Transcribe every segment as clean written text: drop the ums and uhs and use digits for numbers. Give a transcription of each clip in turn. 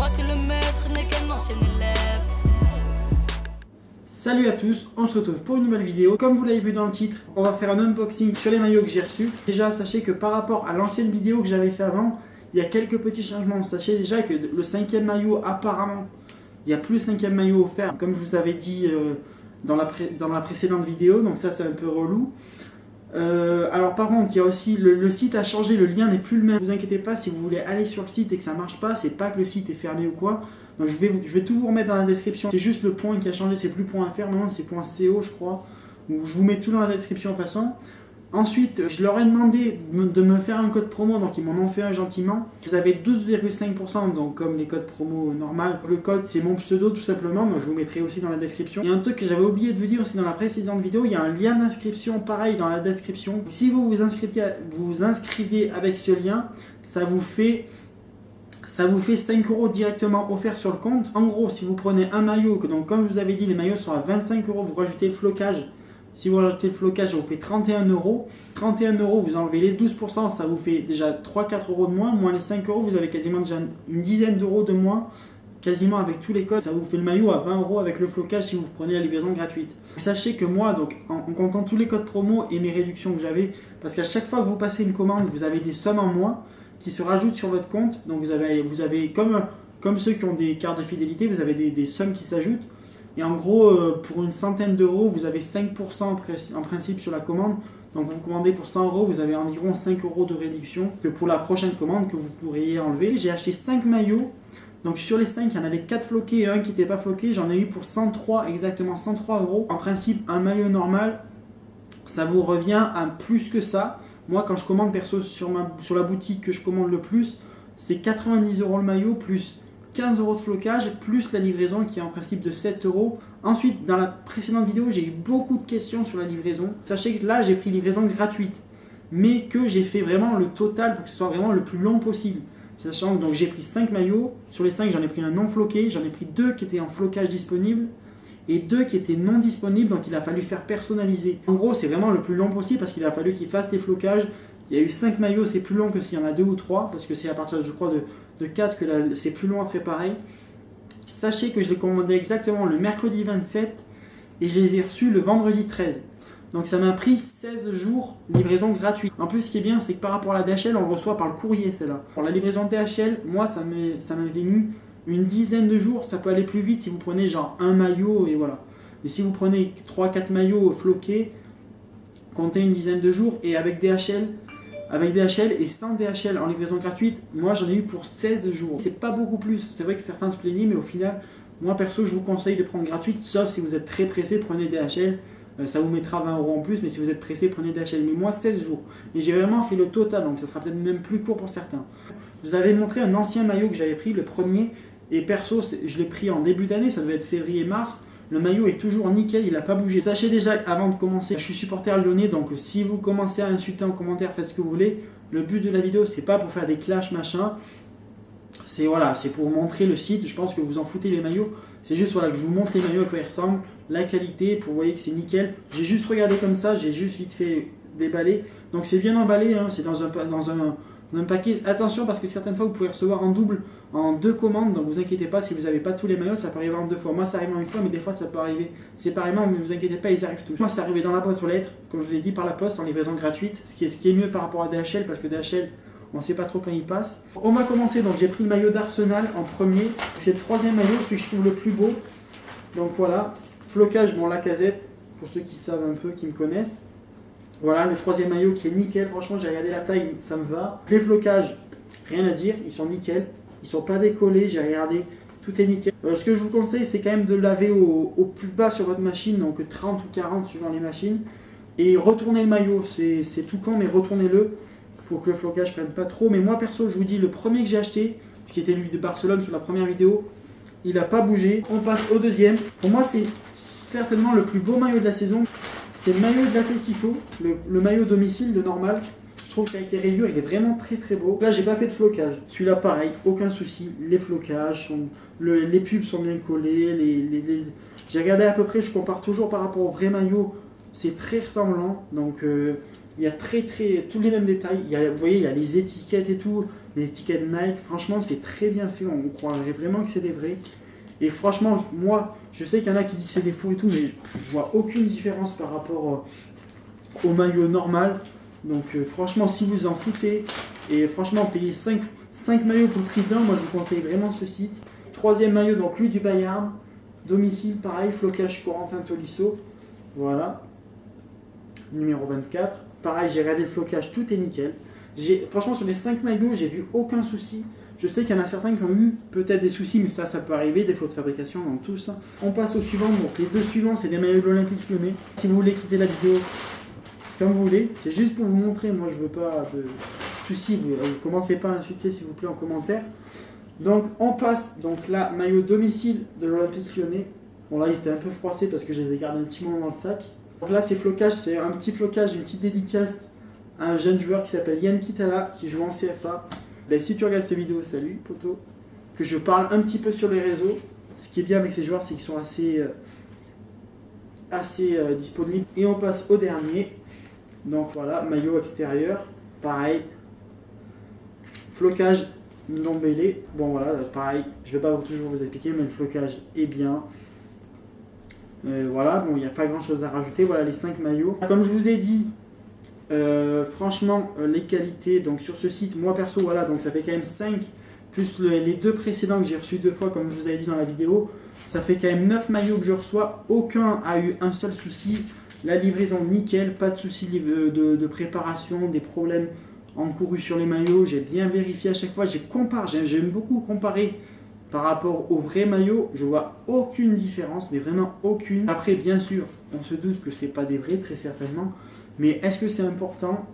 crois que le maître n'est qu'un ancien élève. Salut à tous, on se retrouve pour une nouvelle vidéo. Comme vous l'avez vu dans le titre, on va faire un unboxing sur les maillots que j'ai reçus. Déjà, sachez que par rapport à l'ancienne vidéo que j'avais fait avant, il y a quelques petits changements. Sachez déjà que le cinquième maillot, apparemment, il n'y a plus le cinquième maillot offert, comme je vous avais dit dans la précédente vidéo. Donc ça, c'est un peu relou. Alors par contre, il y a aussi le site a changé, le lien n'est plus le même. Ne vous inquiétez pas, si vous voulez aller sur le site et que ça marche pas, c'est pas que le site est fermé ou quoi. Donc je vais tout vous remettre dans la description. C'est juste le point qui a changé, c'est plus .fr, maintenant c'est .co je crois. Donc, je vous mets tout dans la description de toute façon. Ensuite, je leur ai demandé de me faire un code promo, donc ils m'en ont fait un gentiment. Vous avez 12,5%, donc comme les codes promo normal. Le code c'est mon pseudo tout simplement, donc je vous mettrai aussi dans la description. Il y a un truc que j'avais oublié de vous dire aussi dans la précédente vidéo, il y a un lien d'inscription pareil dans la description. Si vous vous inscrivez avec ce lien, ça vous fait 5 € directement offerts sur le compte. En gros, si vous prenez un maillot, donc comme je vous avais dit, les maillots sont à 25 €, vous rajoutez le flocage. Si vous rajoutez le flocage, ça vous fait 31 €. 31 €, vous enlevez les 12%, ça vous fait déjà 3-4 € de moins. Moins les 5 €, vous avez quasiment déjà une dizaine d'euros de moins. Quasiment avec tous les codes, ça vous fait le maillot à 20 € avec le flocage si vous prenez la livraison gratuite. Sachez que moi, donc, en comptant tous les codes promo et mes réductions que j'avais, parce qu'à chaque fois que vous passez une commande, vous avez des sommes en moins qui se rajoutent sur votre compte. Donc vous avez comme ceux qui ont des cartes de fidélité, vous avez des sommes qui s'ajoutent. Et en gros, pour une centaine d'euros, vous avez 5% en principe sur la commande. Donc vous commandez pour 100 €, vous avez environ 5 € de réduction que pour la prochaine commande que vous pourriez enlever. J'ai acheté 5 maillots. Donc sur les 5, il y en avait 4 floqués et un qui n'était pas floqué. J'en ai eu pour 103, exactement 103 €. En principe, un maillot normal, ça vous revient à plus que ça. Moi, quand je commande perso sur la boutique que je commande le plus, c'est 90 € le maillot plus 15 € de flocage plus la livraison qui est en principe de 7 €. Ensuite, dans la précédente vidéo, j'ai eu beaucoup de questions sur la livraison. Sachez que là, j'ai pris livraison gratuite, mais que j'ai fait vraiment le total pour que ce soit vraiment le plus long possible. Sachant que donc j'ai pris 5 maillots, sur les 5 j'en ai pris un non floqué, j'en ai pris 2 qui étaient en flocage disponible et 2 qui étaient non disponibles, donc il a fallu faire personnaliser. En gros, c'est vraiment le plus long possible parce qu'il a fallu qu'il fasse les flocages. Il y a eu 5 maillots, c'est plus long que s'il y en a 2 ou 3, parce que c'est à partir, je crois, de 4 que c'est plus long à préparer. Sachez que je l'ai commandé exactement le mercredi 27 et je les ai reçus le vendredi 13. Donc ça m'a pris 16 jours livraison gratuite. En plus, ce qui est bien, c'est que par rapport à la DHL, on le reçoit par le courrier, celle-là. Pour la livraison DHL, moi, ça m'avait mis une dizaine de jours. Ça peut aller plus vite si vous prenez genre un maillot et voilà. Et si vous prenez 3-4 maillots floqués, comptez une dizaine de jours. Et avec DHL et sans DHL en livraison gratuite, moi j'en ai eu pour 16 jours. C'est pas beaucoup plus, c'est vrai que certains se plaignaient, mais au final, moi perso, je vous conseille de prendre gratuite, sauf si vous êtes très pressé, prenez DHL, ça vous mettra 20 € en plus, mais si vous êtes pressé, prenez DHL. Mais moi, 16 jours. Et j'ai vraiment fait le total, donc ça sera peut-être même plus court pour certains. Je vous avais montré un ancien maillot que j'avais pris, le premier, et perso, je l'ai pris en début d'année, ça devait être février-mars. Le maillot est toujours nickel, il n'a pas bougé. Sachez déjà, avant de commencer, je suis supporter lyonnais, donc si vous commencez à insulter en commentaire, faites ce que vous voulez. Le but de la vidéo, c'est pas pour faire des clashs, machin. C'est voilà, c'est pour montrer le site. Je pense que vous en foutez les maillots. C'est juste voilà, que je vous montre les maillots à quoi ils ressemblent, la qualité, pour vous voyez que c'est nickel. J'ai juste regardé comme ça, j'ai juste vite fait déballer. Donc c'est bien emballé, hein, c'est dans un paquet. Attention parce que certaines fois vous pouvez recevoir en double, en 2 commandes, donc vous inquiétez pas si vous n'avez pas tous les maillots, ça peut arriver en 2 fois. Moi ça arrive en 1 fois, mais des fois ça peut arriver séparément, mais vous inquiétez pas, ils arrivent tous. Moi c'est arrivé dans la boîte aux lettres, comme je vous l'ai dit, par la poste en livraison gratuite, ce qui est mieux par rapport à DHL, parce que DHL on ne sait pas trop quand il passe. On va commencer, donc j'ai pris le maillot d'Arsenal en premier, c'est le 3e maillot, celui que je trouve le plus beau. Donc voilà, flocage, bon Lacazette, pour ceux qui savent un peu, qui me connaissent. Voilà, le 3e maillot qui est nickel, franchement j'ai regardé la taille, ça me va. Les flocages, rien à dire, ils sont nickel, ils sont pas décollés, j'ai regardé, tout est nickel. Ce que je vous conseille, c'est quand même de laver au plus bas sur votre machine, donc 30 ou 40 suivant les machines. Et retournez le maillot, c'est tout con, mais retournez-le pour que le flocage prenne pas trop. Mais moi perso, je vous dis, le premier que j'ai acheté, qui était lui de Barcelone sur la première vidéo, il n'a pas bougé. On passe au deuxième. Pour moi, c'est certainement le plus beau maillot de la saison. C'est le maillot de l'Atlético, le maillot domicile, le normal. Je trouve qu'avec les rayures, il est vraiment très très beau. Là, j'ai pas fait de flocage. Celui-là, pareil, aucun souci. Les flocages, les pubs sont bien collés. J'ai regardé à peu près, je compare toujours par rapport au vrai maillot. C'est très ressemblant. Donc Il y a tous les mêmes détails. Vous voyez, il y a les étiquettes et tout, les étiquettes Nike. Franchement, c'est très bien fait. On croirait vraiment que c'est des vrais. Et franchement, moi, je sais qu'il y en a qui disent c'est des faux et tout, mais je vois aucune différence par rapport au maillot normal. Donc franchement, si vous en foutez, et franchement, payer 5 maillots pour le prix d'un, moi je vous conseille vraiment ce site. Troisième maillot, donc lui du Bayern. Domicile, pareil, flocage Corentin Tolisso. Voilà. Numéro 24. Pareil, j'ai regardé le flocage, tout est nickel. Franchement, sur les 5 maillots, j'ai vu aucun souci. Je sais qu'il y en a certains qui ont eu peut-être des soucis, mais ça peut arriver, des fautes de fabrication dans tout ça. On passe au suivant. Donc les deux suivants, c'est des maillots de l'Olympique Lyonnais. Si vous voulez quitter la vidéo, comme vous voulez, c'est juste pour vous montrer. Moi, je veux pas de soucis. Vous commencez pas à insulter, s'il vous plaît, en commentaire. Donc on passe, donc là, maillot domicile de l'Olympique Lyonnais. Bon là, il était un peu froissé parce que je les ai gardés un petit moment dans le sac. Donc là, c'est flocage, c'est un petit flocage, une petite dédicace à un jeune joueur qui s'appelle Yann Kitala, qui joue en CFA. Ben, si tu regardes cette vidéo, salut poto, que je parle un petit peu sur les réseaux. Ce qui est bien avec ces joueurs, c'est qu'ils sont assez disponibles. Et on passe au dernier. Donc voilà, maillot extérieur, pareil. Flocage non mêlé. Bon voilà, pareil, je vais pas toujours vous expliquer, mais le flocage est bien. Voilà, bon, il n'y a pas grand chose à rajouter. Voilà les 5 maillots. Comme je vous ai dit, franchement, les qualités, donc sur ce site, moi perso, voilà, donc ça fait quand même 5, plus les 2 précédents que j'ai reçus 2 fois, comme je vous avais dit dans la vidéo. Ça fait quand même 9 maillots que je reçois. Aucun a eu un seul souci. La livraison nickel, pas de souci de préparation, des problèmes encourus sur les maillots. J'ai bien vérifié à chaque fois. J'aime beaucoup comparer par rapport aux vrais maillots. Je vois aucune différence, mais vraiment aucune. Après, bien sûr, on se doute que c'est pas des vrais, très certainement. Mais est-ce que c'est important?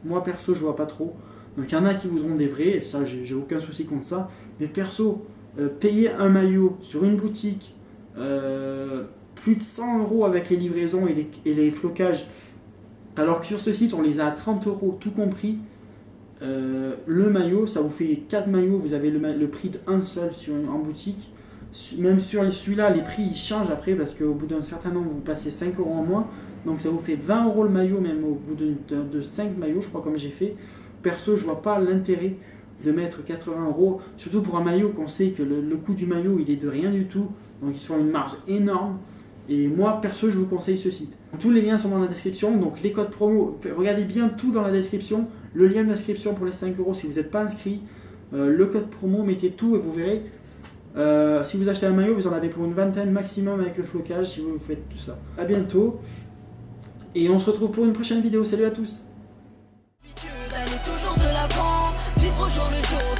Moi perso, je vois pas trop. Donc il y en a qui voudront des vrais, et ça, j'ai aucun souci contre ça. Mais perso, payer un maillot sur une boutique, plus de 100 € avec les livraisons et les flocages, alors que sur ce site on les a à 30 € tout compris. Le maillot, ça vous fait 4 maillots, vous avez le prix d'un seul en boutique. Même sur celui-là, les prix ils changent après parce qu'au bout d'un certain nombre, vous passez 5 € en moins. Donc ça vous fait 20 € le maillot, même au bout de 5 maillots, je crois, comme j'ai fait. Perso, je vois pas l'intérêt de mettre 80 €, surtout pour un maillot qu'on sait que le coût du maillot il est de rien du tout, donc ils se font une marge énorme. Et moi perso, je vous conseille ce site. Tous les liens sont dans la description, donc les codes promo, regardez bien tout dans la description, le lien d'inscription pour les 5 € si vous n'êtes pas inscrit, le code promo, mettez tout et vous verrez. Si vous achetez un maillot, vous en avez pour une vingtaine maximum avec le flocage si vous faites tout ça. A bientôt et on se retrouve pour une prochaine vidéo. Salut à tous. D'aller toujours de l'avant, vivre au jour le jour.